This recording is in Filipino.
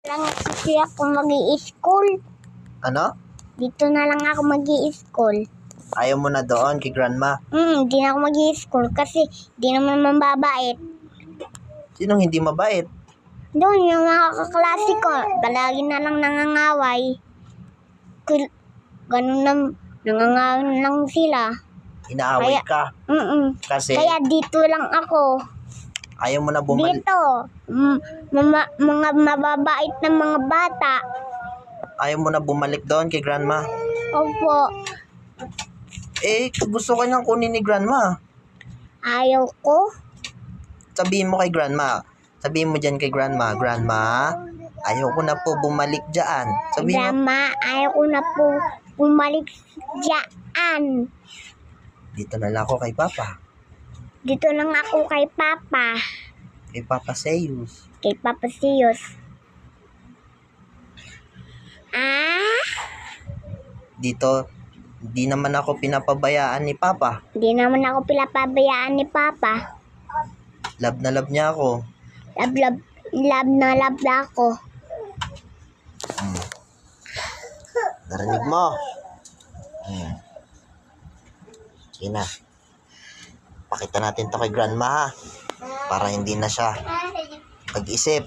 Lang kasi ako mag-i-school. Ano? Dito na lang ako mag-i-school. Ayaw mo na doon kay grandma? Di na ako mag-i-school kasi di naman mababait. Sinong hindi mabait? Doon yung mga kaklase ko, palagi na lang nangangaway. Ganun na, nangangaway lang sila. Inaaway Kaya- ka? Kasi Kaya dito lang ako. ayaw mo na bumalik. Dito, mga mababait na mga bata. Ayaw mo na bumalik doon kay grandma? Opo, Eh, gusto ka niyang kunin ni grandma. ayaw ko. Sabihin mo kay grandma. Sabihin mo dyan kay grandma, Grandma, ayaw ko na po bumalik dyan. Sabihin mo, Grandma, ayaw ko na po bumalik dyan. dito na lang ako kay Papa. Dito lang ako kay Papa. Kay Papa Seus. Kay Papa Sios. Dito, di naman ako pinapabayaan ni Papa. Hindi naman ako pinapabayaan ni Papa. Love na love niya ako. Love na ako. Narinig mo? Sige na. Pakita natin to kay grandma ha. Para hindi na siya pag-isip.